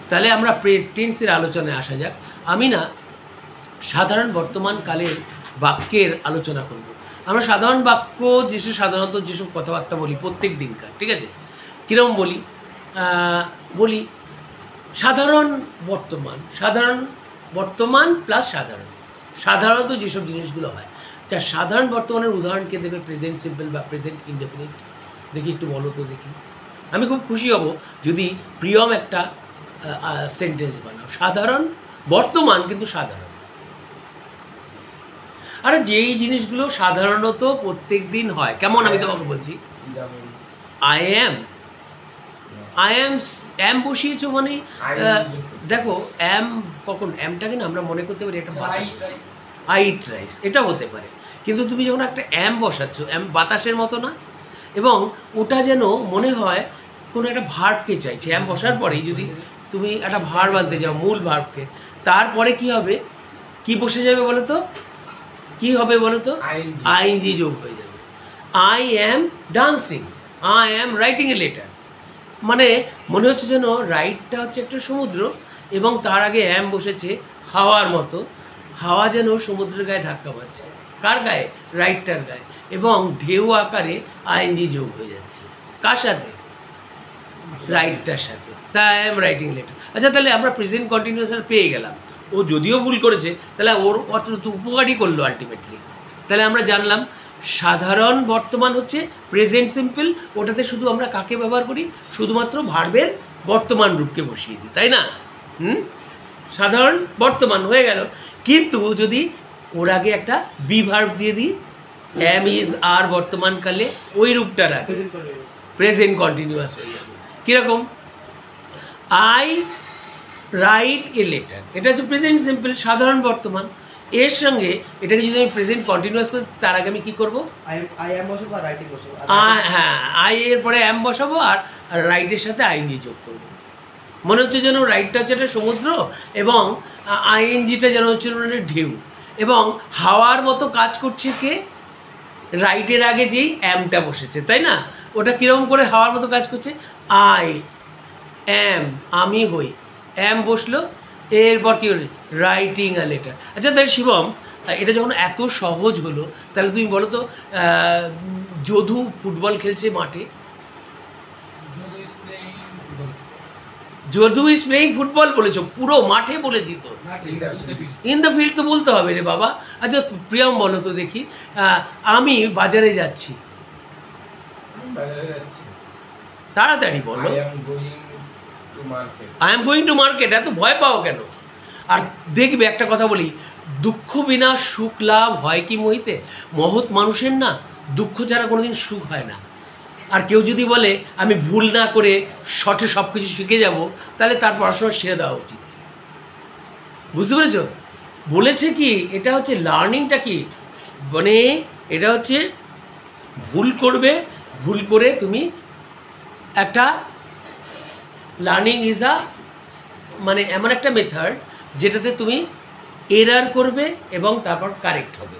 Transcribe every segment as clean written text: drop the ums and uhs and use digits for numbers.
তাহলে আমরা টেন্সের আলোচনায় আসা যাক। আমি না সাধারণ বর্তমান কালের বাক্যের আলোচনা করব। আমরা সাধারণ বাক্য সাধারণত যেসব কথাবার্তা বলি প্রত্যেক দিনকার, ঠিক আছে, কীরকম বলি সাধারণ বর্তমান প্লাস সাধারণত যেসব জিনিসগুলো হয়, যা সাধারণ বর্তমানের উদাহরণকে দেবে প্রেজেন্ট সিম্পল বা প্রেজেন্ট ইনডেফিনিট। দেখি একটু বলো তো দেখি। আমি খুব খুশি হব যদি প্রিয়ম একটা সেন্টেন্স বানাও, সাধারণ বর্তমান কিন্তু সাধারণ। আর যেই জিনিসগুলো সাধারণত প্রত্যেক দিন হয়, কেমন আমি তোমাকে বলছি, আই অ্যাম বসিয়েছো মানে দেখো অ্যাম কখন অ্যামটাকে না আমরা মনে করতে পারি একটা আই ইট রাইস, এটা হতে পারে, কিন্তু তুমি যখন একটা অ্যাম বসাচ্ছ, অ্যাম বাতাসের মতো না, এবং ওটা যেন মনে হয় কোনো একটা ভার্বকে চাইছে। অ্যাম বসার পরেই যদি তুমি একটা ভার্ব আনতে যাও, মূল ভার্বকে, তারপরে কি হবে, কি বসে যাবে বলো তো, কি হবে বলো তো, আইএনজি যোগ হয়ে যাবে। I am dancing, I am writing a letter, মানে মনে হচ্ছে যেন রাইটটা হচ্ছে একটা সমুদ্র এবং তার আগে অ্যাম বসেছে হাওয়ার মতো, হাওয়া যেন সমুদ্রের গায়ে ধাক্কা পাচ্ছে, কার গায়ে, রাইটটার গায়ে, এবং ঢেউ আকারে আইএনজি যোগ হয়ে যাচ্ছে, কার সাথে, রাইটটার সাথে। তাই আই অ্যাম রাইটিং লেটার। আচ্ছা, তাহলে আমরা প্রেজেন্ট কন্টিনিউয়াস পেয়ে গেলাম। ও যদিও ভুল করেছে, তাহলে ওর অতটুকু উপকারই করলো আলটিমেটলি। তাহলে আমরা জানলাম সাধারণ বর্তমান হচ্ছে প্রেজেন্ট সিম্পল, ওটাতে শুধু আমরা কাকে ব্যবহার করি, শুধুমাত্র ভার্বের বর্তমান রূপকে বসিয়ে দিই, তাই না? সাধারণ বর্তমান হয়ে গেল, কিন্তু যদি ওর আগে একটা বি ভার্ব দিয়ে দিই, অ্যাম ইজ আর বর্তমানকালে ওই রূপটার আগে প্রেজেন্ট কন্টিনিউয়াস হয়ে যাবে। কীরকম, আই রাইট এ লেটার, এটা হচ্ছে প্রেজেন্ট সিম্পল সাধারণ বর্তমান, এর সঙ্গে এটাকে যদি আমি প্রেজেন্ট কন্টিনিউয়াস করি, তার আগে আমি কী করবো, হ্যাঁ, আই এর পরে অ্যাম বসাবো আর রাইটের সাথে আইএনজি যোগ করবো। মনে হচ্ছে যেন রাইটটা হচ্ছে একটা সমুদ্র এবং আইএনজিটা যেন হচ্ছে ঢেউ, এবং হাওয়ার মতো কাজ করছে কে, রাইটের আগে যেই অ্যামটা বসেছে, তাই না? ওটা কীরকম করে হাওয়ার মতো কাজ করছে, আই অ্যাম, আমি হই, অ্যাম বসলো, এরপর কী হলো, রাইটিং আ লেটার। আচ্ছা, তাহলে শিবম, এটা যখন এত সহজ হলো, তাহলে তুমি বলো তো, যদু ফুটবল খেলছে মাঠে, যদু ইজ প্লেইং ফুটবল বলেছো, পুরো মাঠে বলেছি তো, ইন দ্য ফিল্ড তো বলতে হবে রে বাবা। আচ্ছা প্রিয়ম বলো তো দেখি, আমি বাজারে যাচ্ছি, তাড়াতাড়ি বলো, I am going to market. এত ভয় পাও কেন? আর দেখবে একটা কথা বলি, দুঃখ বিনা সুখ লাভ হয় কি মহিতে, মহৎ মানুষের না দুঃখ ছাড়া কোনোদিন সুখ হয় না। আর কেউ যদি বলে আমি ভুল না করে শর্টে সব কিছু শিখে যাব, তাহলে তার পড়াশোনা ছেড়ে দেওয়া উচিত। বুঝতে পেরেছ? বলেছে কি, এটা হচ্ছে লার্নিংটা কি, মানে এটা হচ্ছে ভুল করবে, ভুল করে তুমি একটা লার্নিং ইজ মানে এমন একটা মেথড যেটাতে তুমি এরার করবে এবং তারপর কারেক্ট হবে।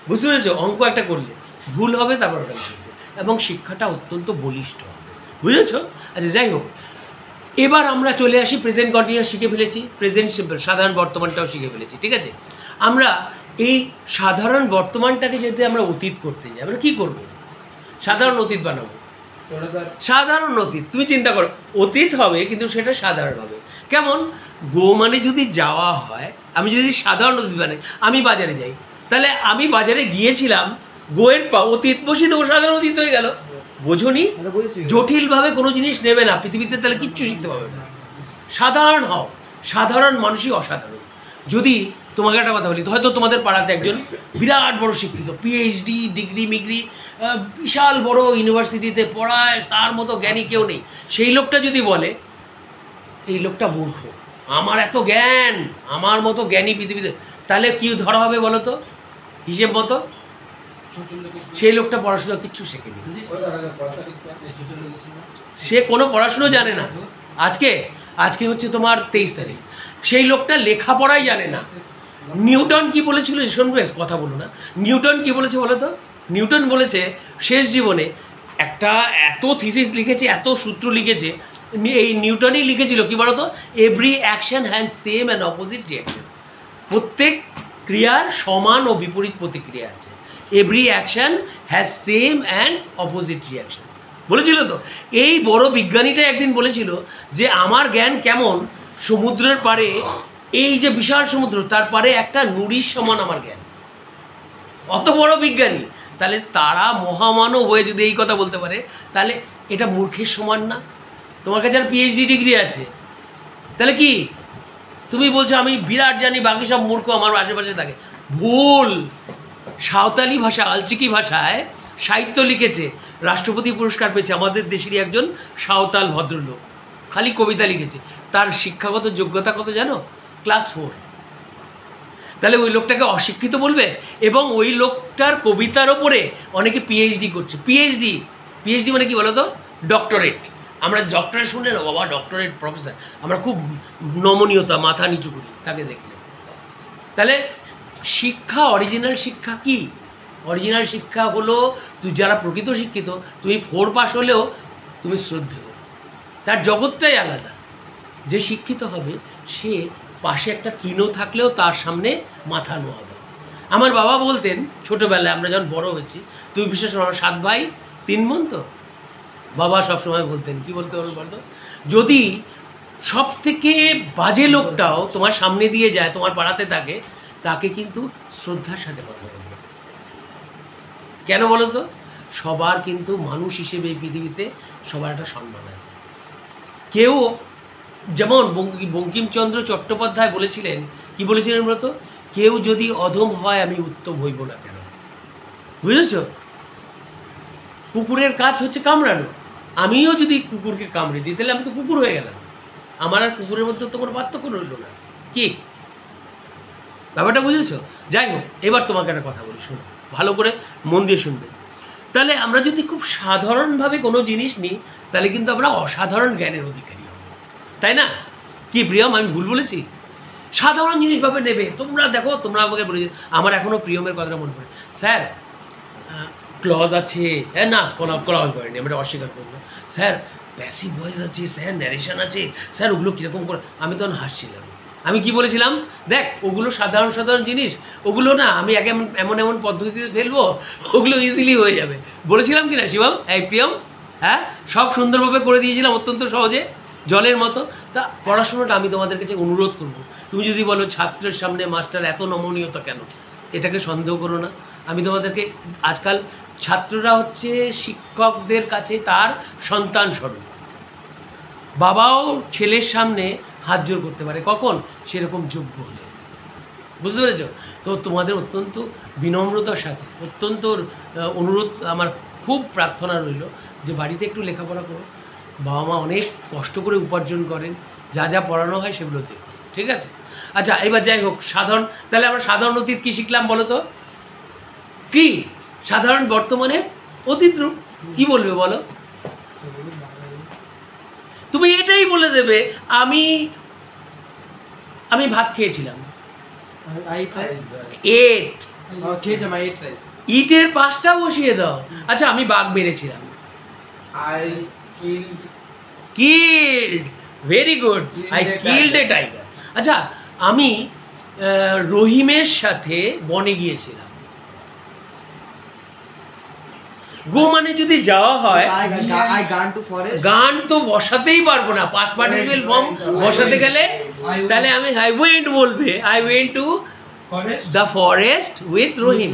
বুঝতে পেরেছ? অঙ্ক একটা করলে ভুল হবে, তারপর ওটা শিখবে এবং শিক্ষাটা অত্যন্ত বলিষ্ঠ হবে। বুঝেছ? আচ্ছা, যাই হোক, এবার আমরা চলে আসি প্রেজেন্ট কন্টিনিউয়াস শিখে ফেলেছি, প্রেজেন্ট সিম্পল সাধারণ বর্তমানটাও শিখে ফেলেছি, ঠিক আছে? আমরা এই সাধারণ বর্তমানটাকে যদি আমরা অতীত করতে যাই, আমরা কী করব? সাধারণ অতীত বানাবো। সাধারণ অতীত, তুমি চিন্তা করো, অতীত হবে কিন্তু সেটা সাধারণ হবে। কেমন? গো মানে যদি যাওয়া হয়, আমি যদি সাধারণ অতীত বানাই, আমি বাজারে যাই, তাহলে আমি বাজারে গিয়েছিলাম, গোয়ের অতীত বসিয়ে দেবো, সাধারণ অতীত হয়ে গেল। বোঝনি? জটিলভাবে কোনো জিনিস নেবে না পৃথিবীতে, তাহলে কিচ্ছু শিখতে পারবে না। সাধারণ হও, সাধারণ মানুষই অসাধারণ। যদি তোমাকে একটা কথা বলি, হয়তো তোমাদের পাড়াতে একজন বিরাট বড় শিক্ষিত, পিএইচডি ডিগ্রি মিগ্রি, বিশাল বড় ইউনিভার্সিটিতে পড়ায়, তার মতো জ্ঞানী কেউ নেই, সেই লোকটা যদি বলে এই লোকটা মূর্খ, আমার এত জ্ঞান, আমার মতো জ্ঞানী পৃথিবীতে, তাহলে কি ধরা হবে বলো তো হিসেব মতো? সেই লোকটা পড়াশোনা কিচ্ছু শেখেনি, সে কোনো পড়াশুনো জানে না। আজকে হচ্ছে তোমার 23 তারিখ, সেই লোকটা লেখাপড়াই জানে না। নিউটন কি বলেছিল, শুনবে, কথা বলো না, নিউটন কি বলেছে বলো তো? নিউটন বলেছে শেষ জীবনে একটা এত থিসিস লিখেছে, এত সূত্র লিখেছে, এই নিউটনই লিখেছিল কি বলতো, every action has same and opposite reaction. প্রত্যেক ক্রিয়ার সমান ও বিপরীত প্রতিক্রিয়া আছে। Every action has same and opposite reaction বলেছিল তো। এই বড় বিজ্ঞানীটা একদিন বলেছিল যে আমার জ্ঞান কেমন, সমুদ্রের পাড়ে, এই যে বিশাল সমুদ্র তার পাড়ে একটা নুড়ির সমান আমার জ্ঞান। অত বড় বিজ্ঞানী, তাহলে তারা মহামানব হয়ে যদি এই কথা বলতে পারে, তাহলে এটা মূর্খের সমান না? তোমার কাছে আর পিএইচডি ডিগ্রি আছে, তাহলে কি তুমি বলছো আমি বিরাট জানি, বাকি সব মূর্খ আমার আশেপাশে থাকে? ভুল। সাঁওতালি ভাষা, আলচিকি ভাষায় সাহিত্য লিখেছে, রাষ্ট্রপতি পুরস্কার পেয়েছে আমাদের দেশেরই একজন সাঁওতাল ভদ্রলোক, খালি কবিতা লিখেছে। তার শিক্ষাগত যোগ্যতা কত জানো? ক্লাস 4। তাহলে ওই লোকটাকে অশিক্ষিত বলবে? এবং ওই লোকটার কবিতার ওপরে অনেকে পিএইচডি করছে। পিএইচডি মানে কি বলো তো? ডক্টরেট। আমরা ডক্টরেট শুনলে না বাবা, ডক্টরেট প্রফেসর, আমরা খুব নমনীয়তা মাথা নিচু করি তাকে দেখলে। তাহলে শিক্ষা, অরিজিনাল শিক্ষা কি? অরিজিনাল শিক্ষা হলো, তুই যারা প্রকৃত শিক্ষিত, তুমি 4 পাস হলেও তুমি শ্রদ্ধেয়, তার জগৎটাই আলাদা। যে শিক্ষিত হবে সে পাশে একটা তৃণ থাকলেও তার সামনে মাথা নোয়াবে। আমার বাবা বলতেন ছোটোবেলায়, আমরা যখন বড় হয়েছি, তুমি বিশেষ করে আমার 7 ভাই 3 বোন, তো বাবা সবসময় বলতেন, কি বলতে বলতো, যদি সব থেকে বাজে লোকটাও তোমার সামনে দিয়ে যায়, তোমার পাড়াতে থাকে, তাকে কিন্তু শ্রদ্ধার সাথে কথা বলবে। কেন বলো তো? সবার কিন্তু মানুষ হিসেবে এই পৃথিবীতে সবার একটা সম্মান আছে। কেউ যেমন বঙ্কিমচন্দ্র চট্টোপাধ্যায় বলেছিলেন, কি বলেছিলেন বলতো, কেউ যদি অধম হয় আমি উত্তম হইব না কেন। বুঝেছ? কুকুরের কাজ হচ্ছে কামড়ানো। আমিও যদি কুকুরকে কামড়ে দিই তাহলে আমি তো কুকুর হয়ে গেলাম, আমার আর কুকুরের মধ্যে তো কোনো পার্থক্য রইল না। কি ব্যাপারটা বুঝেছো? যাই হোক, এবার তোমাকে একটা কথা বলি, শোনো ভালো করে, মন দিয়ে শুনবে। তাহলে আমরা যদি খুব সাধারণভাবে কোনো জিনিস নিই, তাহলে কিন্তু আমরা অসাধারণ জ্ঞানের অধিকারী হব, তাই না? কি প্রিয়ম, আমি ভুল বলেছি? সাধারণ জিনিসভাবে নেবে। তোমরা দেখো, তোমরা আমাকে বলেছি, আমার এখনও প্রিয়মের কথাটা মনে পড়ে, স্যার ক্লজ আছে, হ্যাঁ না ক্লজ করেনি, আমরা অস্বীকার করবো। স্যার প্যাসিভ ভয়েস আছে, স্যার ন্যারেশন আছে, স্যার ওগুলো কীরকম করে? আমি তখন হাসছিলাম। আমি কি বলেছিলাম, দেখ ওগুলো সাধারণ সাধারণ জিনিস, ওগুলো না আমি আগে এমন এমন পদ্ধতিতে ফেলবো, ওগুলো ইজিলি হয়ে যাবে। বলেছিলাম কি না শিবম, এই প্রিয়ম? হ্যাঁ, সব সুন্দরভাবে করে দিয়েছিলাম, অত্যন্ত সহজে, জলের মতো। তা পড়াশোনাটা আমি তোমাদের কাছে অনুরোধ করব, তুমি যদি বলো ছাত্রের সামনে মাস্টার এত নমনীয়তা কেন, এটাকে সন্দেহ করো না। আমি তোমাদেরকে, আজকাল ছাত্ররা হচ্ছে শিক্ষকদের কাছে তার সন্তান স্বরূপ। বাবাও ছেলের সামনে হাত জোর করতে পারে, কখন? সেরকম যোগ্য হলে। বুঝতে পেরেছ? তো তোমাদের অত্যন্ত বিনম্রতার সাথে অত্যন্ত অনুরোধ, আমার খুব প্রার্থনা রইল যে বাড়িতে একটু লেখাপড়া করো। বাবা মা অনেক কষ্ট করে উপার্জন করেন, যা যা পড়ানো হয় সেগুলো দেখো, ঠিক আছে? আচ্ছা, এবার যাই হোক, সাধারণ, তাহলে আমরা সাধারণ অতীত কী শিখলাম বলো তো? কি সাধারণ বর্তমানে অতীত রূপ, কী বলবে বলো? তুমি এটাই বলে দেবে, আমি ভাত খেয়েছিলাম, ইটের 5টা বসিয়ে দাও। আচ্ছা, আমি বাঘ মেরেছিলাম, killed, very good, I killed a tiger. আচ্ছা, আমি রহিমের সাথে বনে গিয়েছিলাম। গো মানে যদি যাওয়া হয়, গান তো বসাতেই পারবো না, পাস্ট পার্টিসিপেল ফর্ম বসাতে গেলে তাহলে আমি আই ওয়েন্ট বলবে, I went to the forest with Rahim.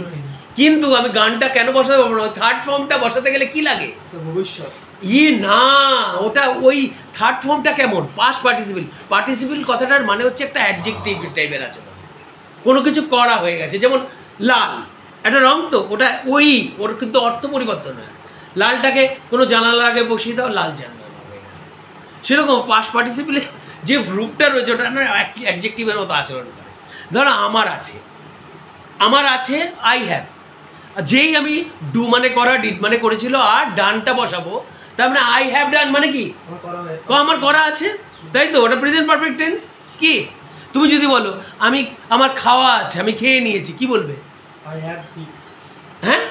কিন্তু আমি গানটা কেন বসাতে পারবো না? থার্ড ফর্মটা বসাতে গেলে কি লাগে? না, ওটা ওই থার্ড ফর্মটা কেমন? Past participle. পার্টিসিপেল কথাটার মানে হচ্ছে একটা অ্যাডজেক্টিভ টাইপের আচরণ, কোনো কিছু করা হয়ে গেছে। যেমন লাল একটা রং, তো ওটা ওর কিন্তু অর্থ পরিবর্তন হয়। লালটাকে কোনো জানালার আগে বসিয়ে দাও, লাল জানালা হয়ে গেল। সেরকম পাস্ট পার্টিসিপেলের যে রূপটা রয়েছে ওটা না অ্যাডজেক্টিভের মতো আচরণ করে। ধরো আমার আছে আই হ্যাভ, যেই আমি ডু মানে করা, ডিড মানে করেছিল, আর ডানটা বসাবো, তার মানে আই হ্যাভ ডান মানে কি? আমার করা আছে, তাই তো? ওটা প্রেজেন্ট পারফেক্ট টেন্স। কি তুমি যদি বলো আমার খাওয়া আছে, আমি খেয়ে নিয়েছি, কি বলবে? হ্যাঁ,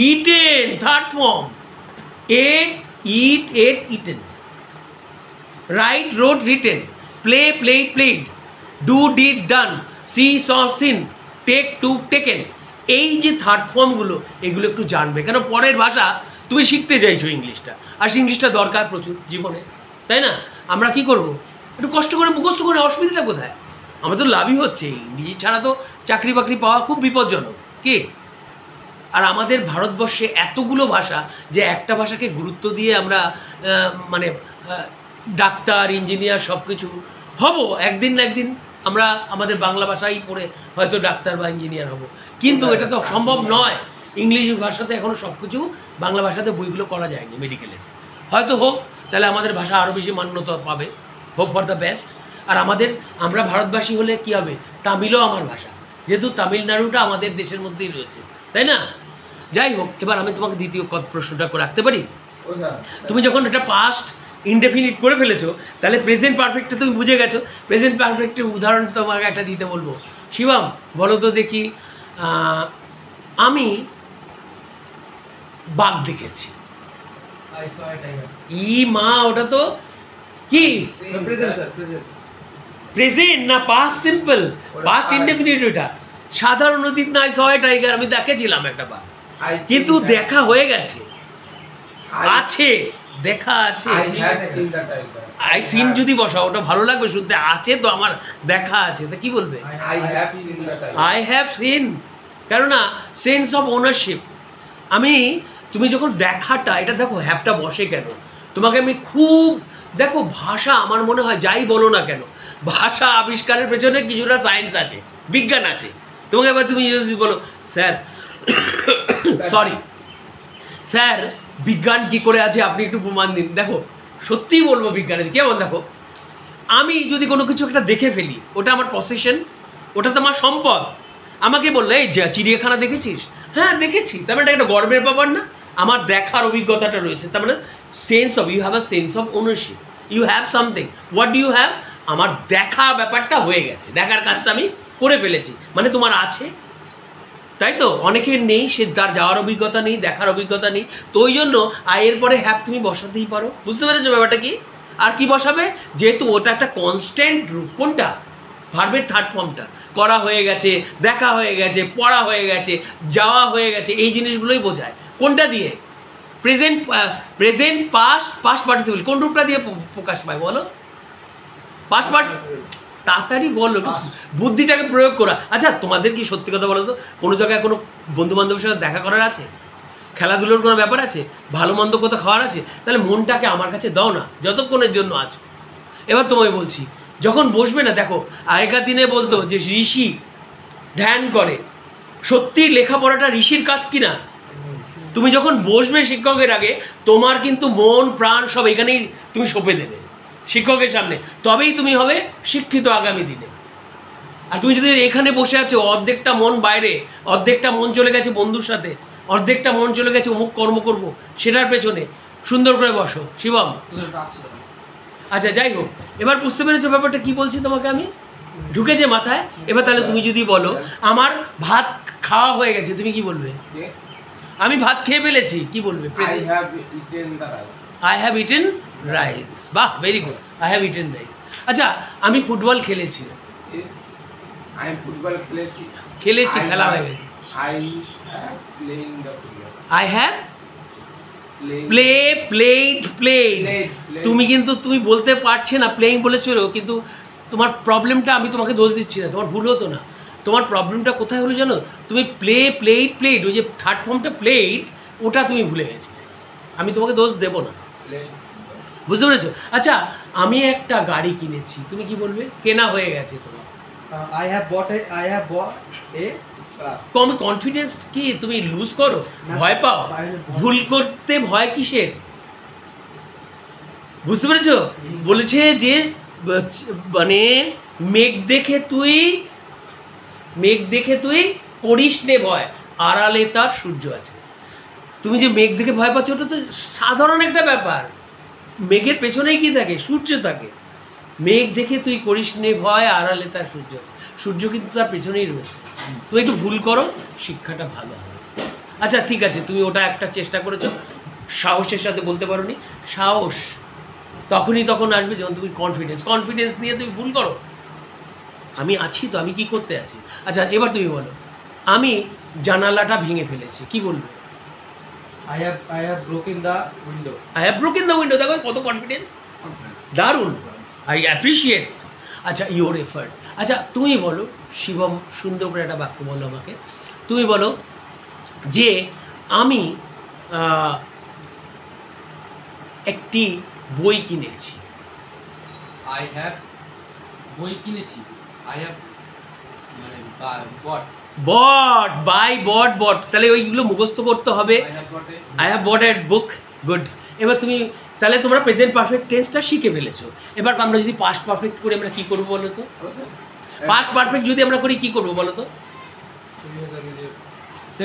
eaten, third form. Ate, eat, ate, eaten. Write wrote written, play played played, do did done, see saw seen, take took taken. এই যে থার্ড ফর্মগুলো এগুলো একটু জানবে, কেন পরের ভাষা তুমি শিখতে চাইছো ইংলিশটা, আর ইংলিশটা দরকার প্রচুর জীবনে, তাই না? আমরা কি করব, একটু কষ্ট করে মুখস্থ করে, অসুবিধাটা কোথায়? আমার তো লাভই হচ্ছে, ইংরেজি ছাড়া তো চাকরি বাকরি পাওয়া খুব বিপজ্জনক কি। আর আমাদের ভারতবর্ষে এতগুলো ভাষা যে একটা ভাষাকে গুরুত্ব দিয়ে আমরা মানে ডাক্তার ইঞ্জিনিয়ার সব কিছু হব, একদিন না একদিন আমরা আমাদের বাংলা ভাষাই পড়ে হয়তো ডাক্তার বা ইঞ্জিনিয়ার হব, কিন্তু এটা তো সম্ভব নয়। ইংলিশ ভাষাতে এখনও সব কিছু বাংলা ভাষাতে বইগুলো করা যায়নি মেডিকেলের, হয়তো হোক, তাহলে আমাদের ভাষা আরও বেশি মান্যতা পাবে, হোপ ফর দ্য বেস্ট। আর আমরা ভারতবাসী হলে কি হবে, তামিলও আমার ভাষা, যেহেতু তামিলনাড়ুটা আমাদের দেশের মধ্যেই রয়েছে, তাই না? যাই হোক, এবার আমি তোমাকে দ্বিতীয় প্রশ্নটা রাখতে পারি? তুমি যখন এটা পাস্ট ইনডেফিনিট করে ফেলেছো, তাহলে প্রেজেন্ট পারফেক্টটা তুমি বুঝে গেছো। প্রেজেন্ট পারফেক্টের উদাহরণ তোমাকে একটা দিতে বলবো। শিবম, বলো তো দেখি, আমি বাঘ দেখেছি। ই মা, ওটা তো কি প্রেজেন্ট না পাস্ট সিম্পল? পাস্ট ইনডেফিনিট ওটা। সাধারণ অতীত না, আই স এ টাইগার, আমি দেখেছিলাম একটা বাঘ, কিন্তু দেখা হয়ে গেছে, আছে, দেখা আছে। আই সিন যদি বসাও ওটা ভালো লাগবে শুনতে, আছে তো আমার দেখা আছে, তা কি বলবে? আই হ্যাভ সিন, কেননা সেন্স অফ ওনারশিপ। তুমি যখন দেখাটা, এটা দেখো হ্যাপটা বসে কেন, তোমাকে আমি খুব দেখো, ভাষা আমার মনে হয় যাই বলো না কেন, ভাষা আবিষ্কারের পেছনে কিছুটা সায়েন্স আছে, বিজ্ঞান আছে। তোমাকে এবার তুমি যদি বলো স্যার, সরি স্যার, বিজ্ঞান কি করে আছে আপনি একটু প্রমাণ দিন, দেখো সত্যিই বলবো বিজ্ঞান আছে। কেমন দেখো, আমি যদি কোনো কিছু একটা দেখে ফেলি, ওটা আমার পসেশন, ওটা তো আমার সম্পদ। আমাকে বললে এই চিড়িয়াখানা দেখেছিস? হ্যাঁ দেখেছি, তার মানে একটা গর্বের ব্যাপার না? আমার দেখার অভিজ্ঞতাটা রয়েছে, তার মানে sense of, you have a sense of ownership, you have something. What do you have? আমার দেখা ব্যাপারটা হয়ে গেছে, দেখার কাজটা আমি করে ফেলেছি, মানে তোমার আছে, তাই তো? অনেকের নেই, সে তার যাওয়ার অভিজ্ঞতা নেই, দেখার অভিজ্ঞতা নেই, তো ওই জন্য আয়ের পরে হ্যাপ তুমি বসাতেই পারো। বুঝতে পেরেছো ব্যাপারটা কি? আর কি বসাবে, যেহেতু ওটা একটা কনস্ট্যান্ট রূপ। কোনটা? ভার্বের থার্ড ফর্মটা। করা হয়ে গেছে, দেখা হয়ে গেছে, পড়া হয়ে গেছে, যাওয়া হয়ে গেছে, এই জিনিসগুলোই বোঝায়। কোনটা দিয়ে? প্রেজেন্ট পাস্ট পার্টিসিপল কোন রূপটা দিয়ে প্রকাশ পায় বলো? Past participle. তাড়াতাড়ি বলো, বুদ্ধিটাকে প্রয়োগ করা। আচ্ছা, তোমাদের কি সত্যি কথা বলো তো, কোনো জায়গায় কোনো বন্ধু বান্ধবের সাথে দেখা করার আছে, খেলাধুলোর কোনো ব্যাপার আছে, ভালো মন্দ কোথাও খাওয়ার আছে, তাহলে মনটাকে আমার কাছে দাও না, যতক্ষণের জন্য আছো। এবার তোমায় বলছি, যখন বসবে না, দেখো আগেকার দিনে বলতো যে ঋষি ধ্যান করে, সত্যি লেখাপড়াটা ঋষির কাজ কিনা? তুমি যখন বসবে শিক্ষকের আগে, তোমার কিন্তু মন প্রাণ সব এখানেই তুমি সঁপে দেবে শিক্ষকের সামনে, তবেই তুমি হবে শিক্ষিত আগামী দিনে। আর তুমি যদি এখানে বসে আছো, অর্ধেকটা মন বাইরে, অর্ধেকটা মন চলে গেছে বন্ধুর সাথে, অর্ধেকটা মন চলে গেছে অমুক কর্ম করব, সেটার পেছনে, সুন্দর করে বসো। শিবম, আচ্ছা যাই হোক, এবার বুঝতে পেরেছো ব্যাপারটা কি বলছি তোমাকে আমি? ঢুকেছে মাথায়? এবার তাহলে তুমি যদি বলো আমার ভাত খাওয়া হয়ে গেছে, তুমি কি বলবে? আমি ভাত খেয়ে ফেলেছি, কি বলবে? I have eaten rice. বাহ, very good, I have eaten rice. আচ্ছা, আমি ফুটবল খেলেছি, খেলা হয়ে গেছে। I have played. তুমি বলতে পারছে না, প্লেইং বলেছিল, কিন্তু তোমার প্রবলেমটা, আমি তোমাকে দোষ দিচ্ছি না, তোমার ভুল হতো না। তোমার প্রবলেমটা কোথায় হলো জানো? তুমি প্লেড, ওই যে থার্ড ফর্মটা প্লেড, ওটা তুমি ভুলে গেছিলে। আমি তোমাকে দোষ দেবো না, বুঝতে পেরেছো? আচ্ছা, আমি একটা গাড়ি কিনেছি, তুমি কি বলবে? কেনা হয়ে গেছে তোমার। I have bought a com confidence কি তুমি লুজ করো, ভয় পাও? ভুল করতে ভয় কিসের? বুঝতে পেরেছো? বলেছে যে মানে মেঘ দেখে তুই করিস নে ভয়, আড়ালে তার সূর্য আছে। তুমি যে মেঘ দেখে ভয় পাচ্ছ, ওটা তো সাধারণ একটা ব্যাপার। মেঘের পেছনেই কি থাকে? সূর্য থাকে। মেঘ দেখে তুই করিস নে ভয়, আড়ালে তার সূর্য আছে। সূর্য কিন্তু তার পেছনেই রয়েছে। তুমি একটু ভুল করো, শিক্ষাটা ভালো হবে। আচ্ছা ঠিক আছে, তুমি ওটা একটা চেষ্টা করেছো, সাহসের সাথে বলতে পারোনি। সাহস তখন আসবে যখন তুমি কনফিডেন্স নিয়ে তুমি ভুল করো, আমি আছি তো, আমি কি করতে আছি। আচ্ছা এবার তুমি বলো, আমি জানালাটা ভেঙে ফেলেছি, কি বলবে? I have broken the window. I have broken the window. দেখো কত কনফিডেন্স, দারুণ, আই অ্যাপ্রিসিয়েট। আচ্ছা ইওর এফার্ট। আচ্ছা তুমি বলো শিবম, সুন্দর করে একটা বাক্য বলো আমাকে। তুমি বলো যে আমি একটি বই কিনেছি। I have বই কিনেছি। I have মানে bought. বট, তাহলে ওইগুলো মুখস্থ করতে হবে। I have bought a I have bought A book, good. এবার তুমি তাহলে তোমরা প্রেজেন্ট পারফেক্ট টেন্সটা শিখে ফেলেছো। এবার আমরা যদি পাস্ট পারফেক্ট করে আমরা কি করবো বলো তো? পাস্ট পারফেক্ট যদি আমরা করি কি করবো বলো তো?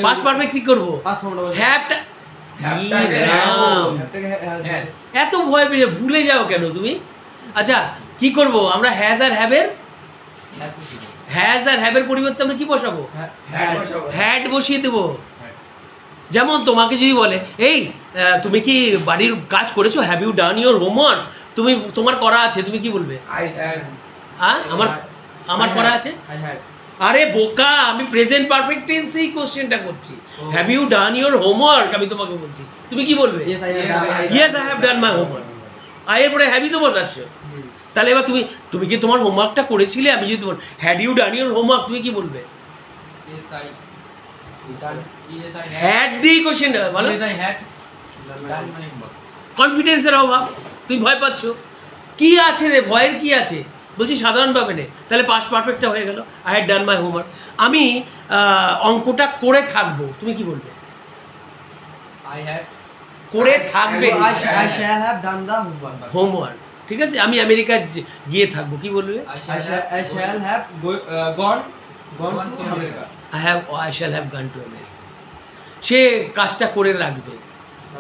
পাস্ট পারফেক্ট কি করবো? Past form double. হ্যাভটা হ্যাভটাকে Has. এত ভয় পেয়ে ভুলে যাও কেন তুমি? আচ্ছা কি করব আমরা? হ্যাজ আর হ্যাভের পরিবর্তে আমরা কি বসাবো? হ্যাড বসিয়ে দেবো। যেমন তোমাকে যদি বলে এই তুমি কি বাড়ির কাজ করেছো, have you done your homework, তোমার করা আছে, তুমি কি বলবে? I had হ্যাঁ আমার করা আছে। I had. আরে বোকা, আমি প্রেজেন্ট পারফেক্ট টেন্সেই কোশ্চেনটা করছি। Have you done your homework আমি তোমাকে বলছি, তুমি কি বলবে? Yes, I have. Yes I have done my homework. এর পরে হ্যাভই তো বসাচ্ছ। তাহলে এবার তুমি কি তোমার হোমওয়ার্কটা করেছিলে? আমি যদি তোমার had you done your homework, তুমি কি বলবে? yes I done. Yes I had. Had দিয়ে কোশ্চেনটা বলো। Yes I had done my homework. কনফিডেন্সের অভাব, তুমি ভয় পাচ্ছ। কি আছে রে, ভয়ের কি আছে? বলছি সাধারণভাবে নে, তাহলে পাস্ট পারফেক্টটা হয়ে গেল। I had done my homework. আমি অঙ্কটা করে থাকবো, তুমি কি বলবে? I had করে থাকবে I shall have done the homework. Homework, ঠিক আছে। আমি আমেরিকা গিয়ে থাকবো, কি বলবে? I shall have gone to America. I shall have gone to America. সে কাজটা করে রাখবে।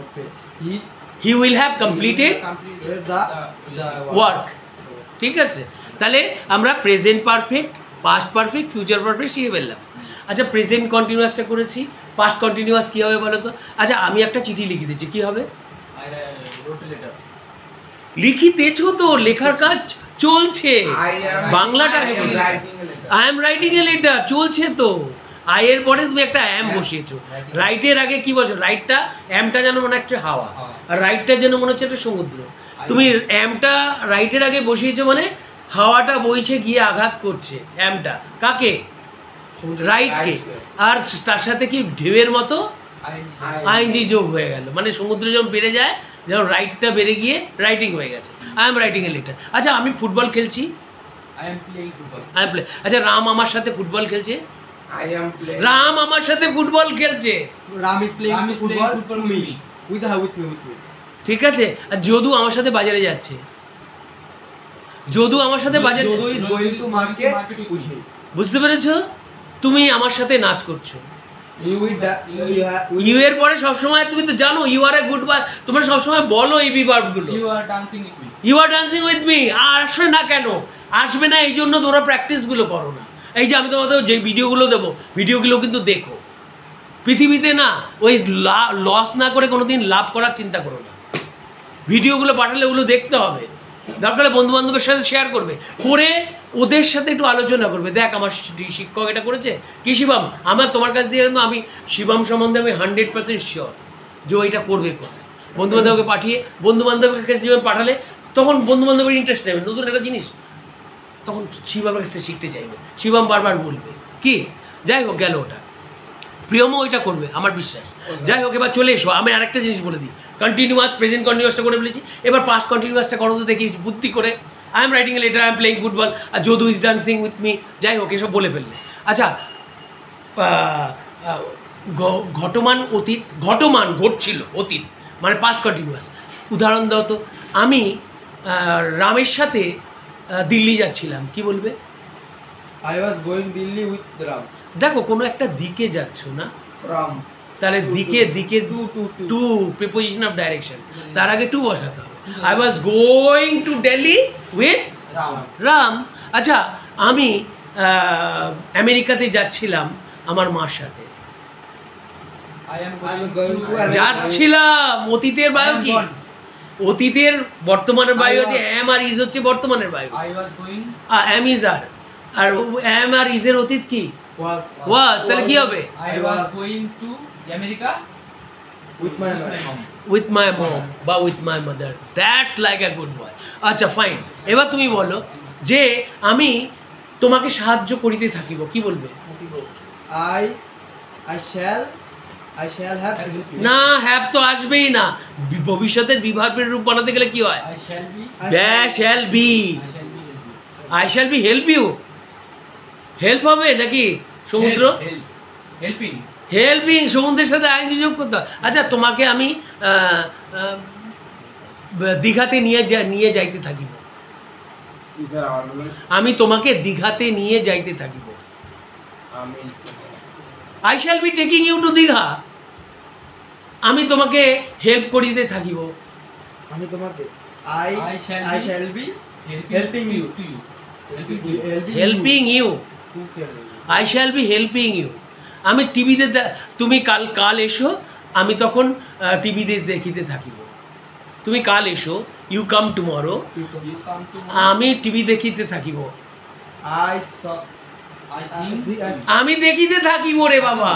Okay. He will have completed The work, ঠিক আছে। তাহলে আমরা present perfect, past perfect, future perfect শিখে ফেললাম। আচ্ছা প্রেজেন্ট কন্টিনিউয়াসটা করেছি, পাস্ট কন্টিনিউয়াস কী হবে বলো তো? আচ্ছা আমি একটা চিঠি লিখে দিচ্ছি, কী হবে? I wrote a letter. লিখিতেছো তো, লেখার কাজ চলছে। I am বাংলাটা আগে বলছো। writing a letter. I am writing a letter, চলছে তো। আয়ের পরে তুমি একটা অ্যাম বসিয়েছো, রাইটের আগে কি বলছো? রাইটটা, অ্যামটা যেন মনে একটা হাওয়া, আর রাইটটা যেন মনে হচ্ছে একটা সমুদ্র। তুমি অ্যামটা রাইটের আগে বসিয়েছো মানে হাওয়াটা বইছে গিয়ে আঘাত করছে অ্যামটা কাকে? রাইটকে। আর তার সাথে কি ঢেউয়ের মতো আইনজি যোগ হয়ে গেল, মানে সমুদ্র যখন বেড়ে যায় যেমন রাইটটা বেড়ে গিয়ে রাইটিং হয়ে গেছে। I am writing a letter. আচ্ছা আমি ফুটবল খেলছি, I am playing football. I am play. আচ্ছা রাম আমার সাথে ফুটবল খেলছে, I am playing. রাম আমার সাথে ফুটবল খেলছে, Ram is playing Ram is football playing football to with me. me. With me. ঠিক আছে। আর যদু আমার সাথে বাজারে যাচ্ছে, যদু আমার সাথে বাজারে, Jodo is going to market with me. বুঝতে পেরেছো? তুমি আমার সাথে নাচ করছো। You have. ইউ এর পরে সবসময় তুমি তো জানো ইউ আর এ গুড বার, তোমরা সবসময় বলো এই বিভার্বগুলো। You are dancing with me. You are dancing with me. আর আসবে না কেন? আসবে না এই জন্য তোমরা প্র্যাকটিসগুলো করো না। এই যে আমি তোমাদের যে ভিডিওগুলো দেবো, ভিডিওগুলো কিন্তু দেখো। পৃথিবীতে না ওই লস না করে কোনো দিন লাভ করার চিন্তা করো না। ভিডিওগুলো পাঠালে ওগুলো দেখতে হবে, দরকার হলে বন্ধু বান্ধবের সাথে শেয়ার করবে, করে ওদের সাথে একটু আলোচনা করবে। দেখ আমার শিক্ষক এটা করেছে, কি শিবম, আমার তোমার কাছ দিয়ে কিন্তু আমি শিবম সম্বন্ধে আমি 100% শিওর যে ও এটা করবে কোথায়। বন্ধু বান্ধবকে পাঠিয়ে, বন্ধু বান্ধবকে জীবন পাঠালে তখন বন্ধু বান্ধবের ইন্টারেস্ট নেবে নতুন একটা জিনিস, তখন শিবমের কাছ থেকে শিখতে চাইবে, শিবম বারবার বলবে। কি যাই হোক গেল ওটা, প্রিয়মও ওইটা করবে আমার বিশ্বাস। যাই হোক এবার চলে এসো, আমি আরেকটা জিনিস বলে দিই। কন্টিনিউয়াস প্রেজেন্ট কন্টিনিউয়াসটা করে ফেলেছি, এবার পাস্ট কন্টিনিউয়াসটা করো তো দেখি বুদ্ধি করে। I am writing a letter, I am playing football, আর Jodu is dancing with me. যাই হোক এসব বলে ফেললে। আচ্ছা ঘটমান ঘটছিল, অতীত মানে পাস্ট কন্টিনিউয়াস। উদাহরণ দাও তো। আমি রামের সাথে দিল্লি যাচ্ছিলাম, কি বলবে? I was going Delhi with Ram. দেখো কোনো একটা দিকে যাচ্ছ না, From. তাহলে দিকে To. To preposition of direction, তার আগে টু বসাতে হবে। I was going to Delhi with Ram. Ram. আচ্ছা আমি আমেরিকাতে যাচ্ছিলাম আমার মার সাথে। I am I am going going to to America. যাচ্ছিলাম, অতীতের বায়ু কি? অতীতের বর্তমানের বায়ু I হচ্ছে was- এম আর ইজ হচ্ছে বর্তমানের বায়ু, I was going. Am is are am are ইজের অতীত কি Was ওয়াজ, তাহলে কি হবে I was going to America with my mom. With my mom বা with my mother, that's like a good boy. আচ্ছা ফাইন, এবার তুমি বলো যে আমি তোমাকে সাহায্য করিতে থাকিব, কি বলবে? I shall have help you. না, হ্যাভ তো আসবেই না, ভবিষ্যতের বিভাবের রূপ বানাতে গেলে কি হয়? I shall be. Shall be, I shall be I shall be help you. Help you, help হবে নাকি সমুদ্র? Help. Helping. হেল্পিং, সমুদ্রের সাথে আইনজি যোগ করতে হয়। আচ্ছা তোমাকে আমি দীঘাতে নিয়ে যাইতে থাকিব, আমি তোমাকে দীঘাতে নিয়ে যাইতে থাকিব, I shall be taking you to Digha, আমি তোমাকে হেল্প করিতে থাকিব, আমি তোমাকে I shall I be- shall be Helping you. To you. Helping you, I shall be helping you. আমি টিভিতে, তুমি কাল এসো, আমি তখন টিভিতে দেখিতে থাকিব, তুমি কাল এসো, you come tomorrow, You come to. আমি টিভি দেখিতে থাকিব, I saw I sing. আমি দেখিতে থাকিব রে বাবা,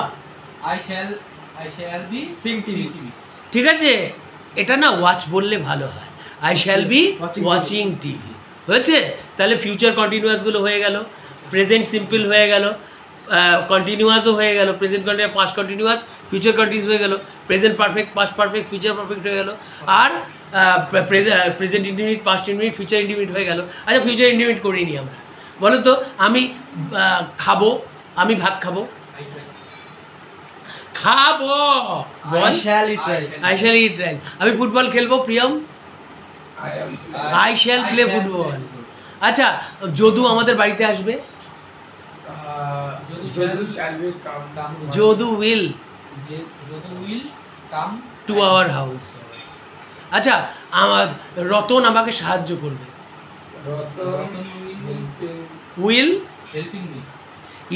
I shall be Sing TV. ঠিক আছে? এটা না ওয়াচ বললে ভালো হয়, I shall B Watching watching TV, হয়েছে? তাহলে ফিউচার কন্টিনিউয়াসগুলো হয়ে গেল, প্রেজেন্ট সিম্পল হয়ে গেল, কন্টিনিউয়াসও হয়ে গেল, present continuous, past continuous, future continuous হয়ে গেল, present perfect, past perfect, future perfect হয়ে গেল, আর present indefinite, past indefinite, future indefinite হয়ে গেল। আচ্ছা ফিউচার ইন্ডিমিনিট করিনি আমরা, বলো তো? আমি খাবো, আমি ভাত খাবো, খাবো বল, I shall eat rice. I shall eat rice. আমি ফুটবল খেলবো Priyam, I shall play football. আচ্ছা যদু আমাদের বাড়িতে আসবে, Jodu shall be come. Jodu will Jodu will come to our house. আচ্ছা আমার রতন আমাকে সাহায্য করবে, Ratan উইল, helping me.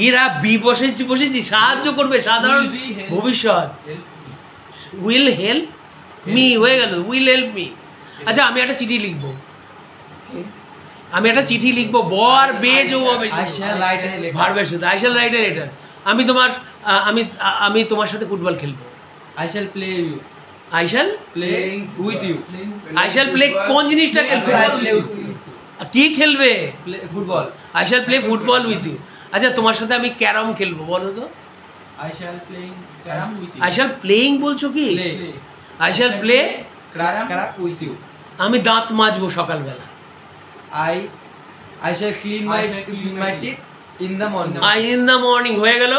এরা বসেছি সাহায্য করবে, সাধারণ Will be help- ভবিষ্যৎ, Help me. Will help me হয়ে গেল, উইল হেল্প মি। আচ্ছা আমি একটা চিঠি লিখবো, বর বেজ ও হবে, I shall write a letter. ভার্বের সাথে I shall write a letter. আমি তোমার সাথে ফুটবল খেলবো, I shall play you. I shall Playing with you. I shall play, কোন জিনিসটা খেলবে? I play with you. কি খেলবে? Play football. I shall play football with you. আচ্ছা তোমার সাথে আমি ক্যারম খেলবো, বলো তো? I shall playing carom with you. I shall playing বলছো কি? Play. I shall play, Crack with you. আমি দাঁত মাজবো সকালবেলা, I shall clean I my shall clean my my teeth in the morning. I in the morning হয়ে গেল,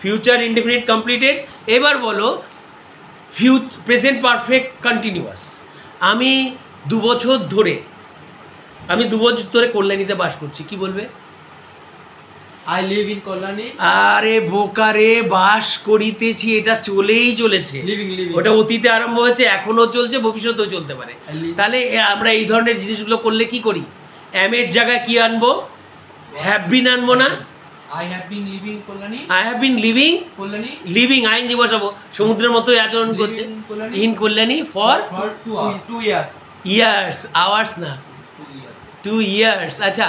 future indefinite completed. এবার বলো present perfect continuous, আমি 2 বছর ধরে কল্যাণীতে বাস করছি, কি বলবে? I live in Kolani. আরে বোকারে, বাস করিতেছি, এটা চলেই চলেছে, Living. ওটা অতীতে আরম্ভ হয়েছে, এখনো চলছে, ভবিষ্যতেও চলতে পারে। তাহলে আমরা এই ধরনের জিনিসগুলো করলে কি করি? এর জায়গায় কি আনবো? হ্যাভ বিন আনবো না? I have been living Kolani. I have been living, Kolani আইনজি বসাবো, সমুদ্রের মতোই আচরণ করছে, Living in Kolani in Kalyani for for 2 hours. 2 years. Years, hours না, 2 years. 2 ইয়ার্স। আচ্ছা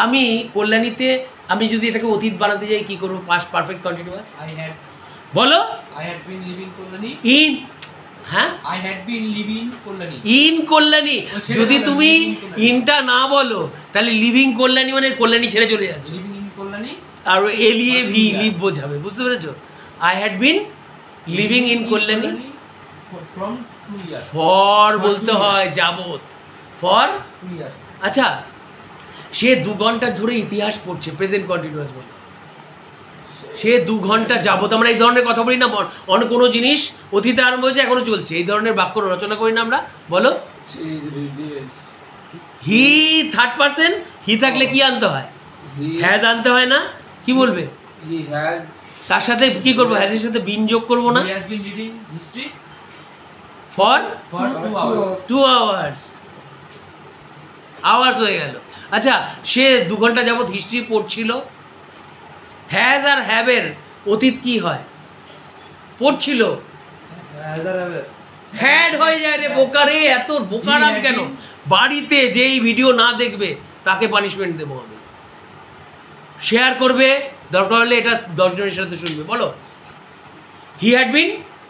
আমি কল্যাণীতে, আমি যদি এটাকে অতীত বানাতে যাই কি করবো? পাস্ট পারফেক্ট কন্টিনিউয়াস বলো। I had been living Kolani. In, হ্যাঁ I had been living Kolani. In Kalyani, সেটা যদি বলো, তুমি living কল্যাণী। ইনটা না বলো তাহলে লিভিং কল্যাণী মানে কল্যাণী ছেড়ে চলে যাচ্ছে, Living in Kolani. আর এলিয়ে ভি লিভ বোঝাবে, বুঝতে পেরেছো? I had been living in Kalyani, From 2 years. For For বলতে 2 হয়, যাবত, ফর। 2 years. আচ্ছা সে 2 ঘন্টা ধরে ইতিহাস পড়ছে, প্রেজেন্ট কন্টিনিউয়াস বলে, সে 2 ঘন্টা যাবত, আমরা এই ধরনের কথা বলি না, অন্য কোনো জিনিস অতীতে আরম্ভ হয়েছে এখনো চলছে, এই ধরনের বাক্য রচনা করি না আমরা, বলো। হি থার্ড পারসন, হি থাকলে কি আনতে হয়? হ্যাজ আনতে হয় না? কি বলবে? তার সাথে কি করবো? হ্যাজের সাথে বিন যোগ করবো না? He has been reading history for for 2 hours. 2 hours, hours হয়ে গেল। আচ্ছা সে 2 ঘন্টা যাবত হিস্ট্রি পড়ছিল, হ্যাজ আর হ্যাভের অতীত কি হয়? পড়ছিল, Has or have? হ্যাড হয়ে যায় রে বোকা রে, এত বোকারাম কেন? বাড়িতে যেই ভিডিও না দেখবে তাকে পানিশমেন্ট দেবো আমি। শেয়ার করবে, দরকার হলে এটা 10 জনের সাথে শুনবে। বলো, হি হ্যাড বিন,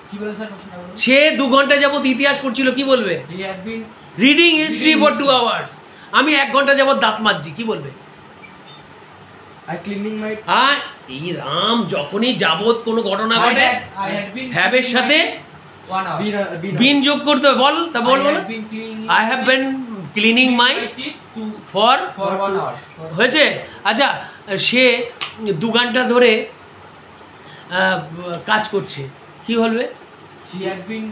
কি বলে স্যার কোশ্চেনটা বলুন? সে 2 ঘন্টা যাবত ইতিহাস পড়ছিল, কি বলবে? He had been reading history for 2 hours. আমি 1 ঘন্টা যাবত দাঁত মাজছি, কি বলবে? I cleaning my আর এই রাম, যখনই যাবত কোনো ঘটনা ঘটে I had been হ্যাবের সাথে 1 hour. বিন যোগ করতে হবে। বল, তা বল I বলো। had been cleaning I have bin cleaning my teeth for, for 1 hour. হয়েছে? আচ্ছা, সে 2 ঘন্টা ধরে কাজ করছে, কি বলবে? She had been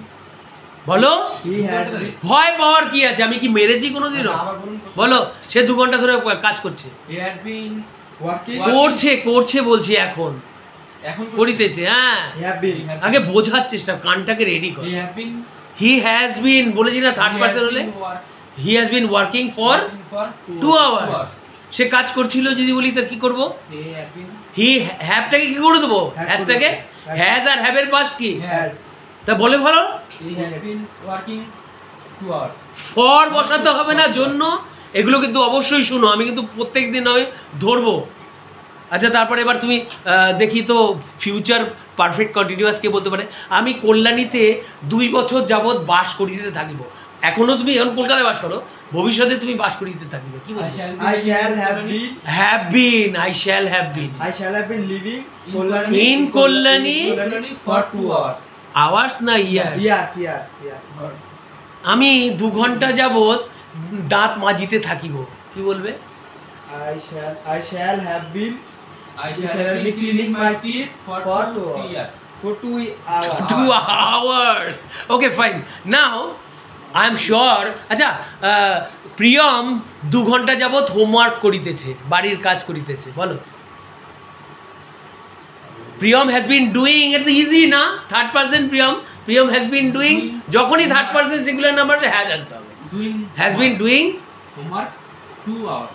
বলো। he had ভয় পাওয়ার কি আছে? আমি কি মেরেছি কোনোদিনও? আবার বলুন question. বলো, সে 2 ঘন্টা ধরে কাজ করছে। He had been working করছে বলছি, এখন এখন করিতেছে। হ্যাঁ, he have been আগে বোঝার চেষ্টা, কানটাকে রেডি কর। He had been he has been বলেছি না, থার্ড পারসন হলে he has been working for working for 2 hours. সে কাজ করছিল যদি বলি, তার কি করব? He had been হি হ্যাভটাকে কি করে দেবো? Have হ্যাজটাকে, করে দেবো। হ্যাজ আর হ্যাভের পাশ কি? had তা বলে ভালো, he has been working 2 hours. For বসাতে হবে না, জন্য। এগুলো কিন্তু অবশ্যই শুনো, আমি কিন্তু প্রত্যেক দিন নয় ধরবো। আচ্ছা, তারপরে এবার তুমি দেখি তো ফিউচার পারফেক্ট কন্টিনিউয়াস কে বলতে পারে? আমি কল্যাণীতে 2 বছর যাবৎ বাস করিতে থাকিব। এখনো তুমি এখন কলকাতায় বাস করো, ভবিষ্যতে তুমি বাস করিতে থাকিবে, কি I বলবে? shall I shall have been have been, I shall have been I shall have been living In Kollani for 2 hours. Hours না ইয়ার। Yes. আমি 2 ঘন্টা যাবৎ দাঁত মাজিতে থাকিব, কি বলবে? I shall have been I shall be cleaning my teeth for 2 years. for 2 hours. 2 hours. Okay, fine. Now, I am sure. আচ্ছা, প্রিয়ম 2 ঘন্টা যাবৎ হোমওয়ার্ক করিতেছে, বাড়ির কাজ করিতেছে। বলো, প্রিয়ম হ্যাজ বিন ডুইং। এটা ইজি না? Third person Priyam has been doing. যখনই থার্ড পারসন সিঙ্গুলার নাম্বার আসে, হ্যাজ আনতে হবে। Doing has been doing homework 2 hours.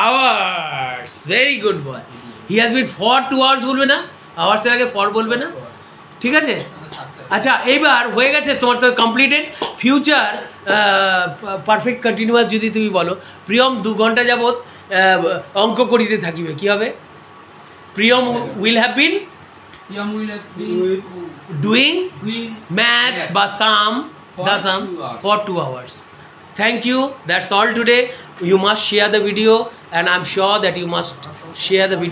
Hours. Very good boy. He has bin for 2 hours বলবে না, আওয়ার্সের আগে ফর বলবে না, ঠিক আছে? আচ্ছা, এইবার হয়ে গেছে তোমার তো কমপ্লিটেড। ফিউচার পারফেক্ট কন্টিনিউয়াস যদি তুমি বলো, প্রিয়ম 2 ঘন্টা যাবৎ অঙ্ক করিতে থাকিবে, কি হবে? Priyam will have been Yam will have been doing doing maths Yes. বা সাম For the sum 2 hours. for 2 hours. Thank you. That's all today. You must share the video, and I'm sure that you must share the video.